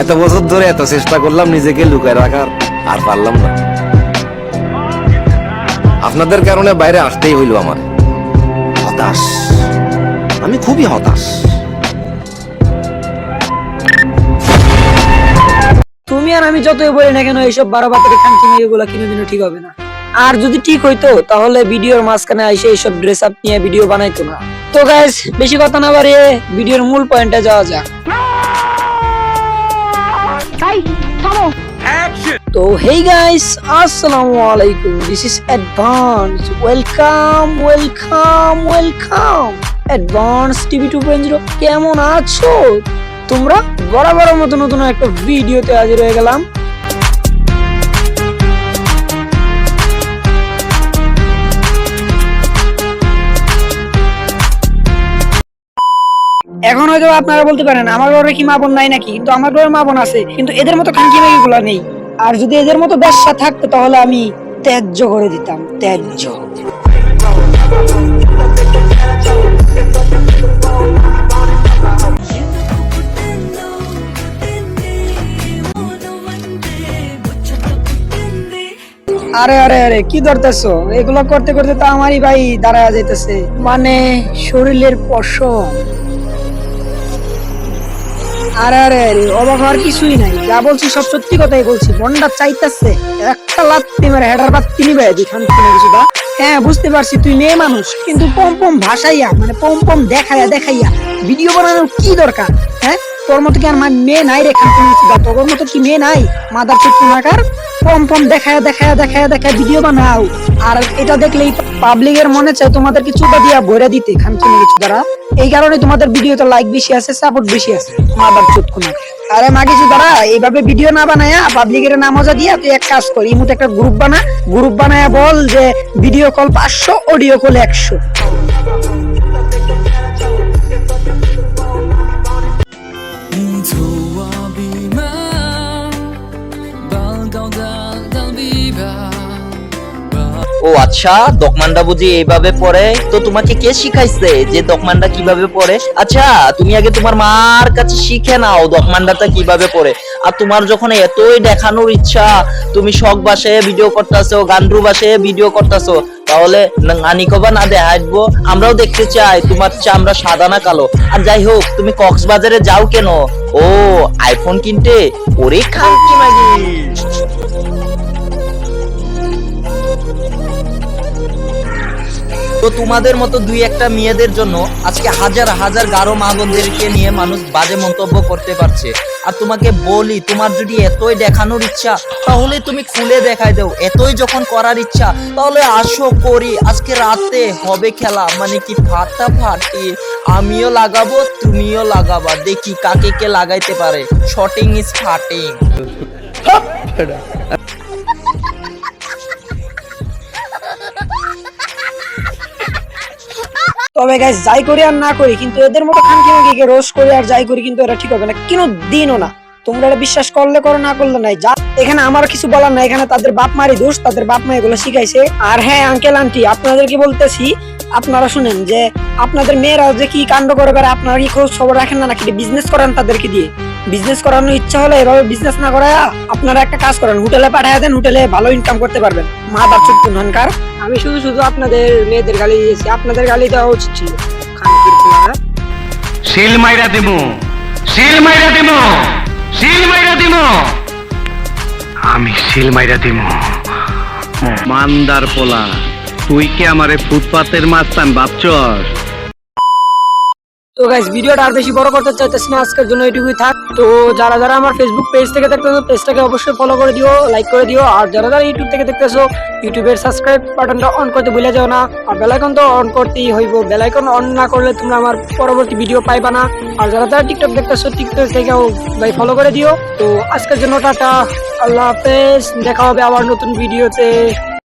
এত বছর ধরে এত চেষ্টা করলাম নিজেকে লুকায় রাখার, আর পারলাম না। আপনাদের কারণে বাইরে আসতেই হইল আমার। হতাশ, আমি খুবই হতাশ। তুমি আর আমি যতই বলি না কেন এইসব 12 বাতারি খানকি মেয়েগুলো কোনোদিনও ঠিক হবে না। আর যদি ঠিক হইতো তাহলে ভিডিওর মাঝখানে এসে এইসব ড্রেস আপ নিয়ে ভিডিও বানাইতো না। তো গাইস বেশি কথা না বাড়িয়ে ভিডিওর মূল পয়েন্টে যাওয়া যাক। তো হেই গাইস, আসসালামু আলাইকুম, this is advance. Welcome advance TV 2.0। কেমন আছো তোমরা? বরাবর মতো নতুন একটা ভিডিওতে হাজির হয়ে গেলাম। এখন হয়তো আপনারা বলতে পারেন আমার ঘরে কি মা বোন নাই নাকি, কিন্তু আমার ঘরে মা বোন আছে, কিন্তু এদের মতো খানকি মেয়েগুলো নেই। আর যদি এদের মতো ব্যবসা থাকতো তাহলে আমি ত্যায্য করে দিতাম, ত্যায্য। আরে আরে আরে কি ধরতেছো? এগুলো করতে করতে তো আমারই ভাই দাঁড়ায় যাইতেছে, মানে শরীরের পশম। আরে আরে আরে অবাক হওয়ার কিছুই নাই, যা বলছি সব সত্যি কথাই বলছি। মনটা চাইতেছে একটা লাত্তি মেরে হেডার বাত্তি নিবে দিখান কিছুটা। হ্যাঁ বুঝতে পারছি তুই মেয়ে মানুষ, কিন্তু পম পম ভাসাইয়া মানে পম পম দেখাইয়া ভিডিও বানানোর কি দরকার? হ্যাঁ তোর মতো কি আর মেয়ে নাই রে খান? তোর মতো কি মেয়ে নাই? মাদার চোখ নাকার পম পম দেখায় ভিডিও বানাও। আর এটা দেখলেই পাবলিকের মনে চায় তোমাদেরকে চুপা দিয়া ভরে দিতে খান কিনে কিছু দ্বারা। এই কারণে তোমাদের ভিডিওতে লাইক বেশি আছে, সাপোর্ট বেশি আছে। মাদার চোখ না। আরে মা কিছু দ্বারা এইভাবে ভিডিও না বানায়া পাবলিকের না মজা দিয়া তুই এক কাজ কর, ইমুতে একটা গ্রুপ বানায়া বল যে ভিডিও কল 500, অডিও কল 100। ও আচ্ছা, দকমান্ডা বুঝি এইভাবে পড়ে? তো তোমাকে কে শিখাইছে যে দকমান্ডা কিভাবে পড়ে? আচ্ছা তুমি আগে তোমার মার কাছে শিখে নাও দকমান্ডাটা কিভাবে পড়ে। আর তোমার যখন এতই দেখানোর ইচ্ছা, তুমি শখ বাসায় ভিডিও করতেছো, গান্ডু বাসায় ভিডিও করতেছো, তাহলে নানিকবা না দেখাইবো? আমরাও দেখতে চাই তোমার চামড়া সাদা না কালো। আর যাই হোক, তুমি কক্সবাজারে যাও কেন? ও আইফোন কিনতে? ওরে খানকি মাগি। তো তোমাদের মতো দুই একটা মেয়েদের জন্য আজকে হাজার হাজার গারো মা বোনদেরকে নিয়ে মানুষ বাজে মন্তব্য করতে পারছে। আর তোমাকে বলি, তোমার যদি এতই দেখানোর ইচ্ছা তাহলে তুমি খুলে দেখাই দাও। এতই যখন করার ইচ্ছা তাহলে আসো করি, আজকে রাতে হবে খেলা, মানে কি ফাটাফাটি। আমিও লাগাবো, তুমিও লাগাবা, দেখি কাকে কে লাগাইতে পারে। শটিং ইজ ফাটিং। তবে গাইস যাই করি আর না করি, কিন্তু এদের মতো খানকি মাগিকে রোস্ট করি আর যাই করি, কিন্তু এটা ঠিক হবে না কোনো দিনও না। তোমরা এটা বিশ্বাস করলে করো, না করলে নাই। যা এখানে আমার কিছু বলার নাই, এখানে তাদের বাপ মারই দোষ, তাদের বাপ মা এগুলো শিখাইছে। আর হ্যাঁ আঙ্কেল আন্টি, আপনাদেরকে বলতেছি, আপনারা শুনেন যে আপনাদের মেয়েরা যে কি কাণ্ড করে বেড়ায়, আপনারা কি খোঁজ খবর রাখেন না নাকি? বিজনেস করেন তাদেরকে দিয়ে। বিজনেস করানোর ইচ্ছা হলে এভাবে বিজনেস না করায় আপনারা একটা কাজ করেন, হোটেলে পাঠায় দেন, হোটেলে ভালো ইনকাম করতে পারবেন। মাদার চোখ কুনহানকার। আমি শুধু আপনাদের মেয়েদের গালি দিয়েছি, আপনাদের গালি দেওয়া উচিত ছিল। খানকির পোলারা। সিল মাইরা দিমু, আমি সিল মাইরা দিমু। মান্দার পোলা, তুই কি আমারে ফুটপাতের মাস্তান ভাবছস? তো গাইস ভিডিওটা আর বেশি বড় করতে চাইতেছি না, আজকের জন্য এটুকুই থাক। তো যারা যারা আমার ফেসবুক পেজ থেকে দেখতেছো, পেজটাকে অবশ্যই ফলো করে দিও, লাইক করে দিও। আর যারা যারা ইউটিউব থেকে দেখতেছো, ইউটিউবের সাবস্ক্রাইব বাটনটা অন করতে ভুলে যাও না। আর বেল আইকন তো অন করতেই হইব, বেল আইকন অন না করলে তোমরা আমার পরবর্তী ভিডিও পাইবা না। আর যারা যারা টিকটক দেখতেছো, টিকটক থেকেও ভাই ফলো করে দিও। তো আজকের জন্য টাটা, আল্লাহ হাফেজ, দেখা হবে আবার নতুন ভিডিওতে।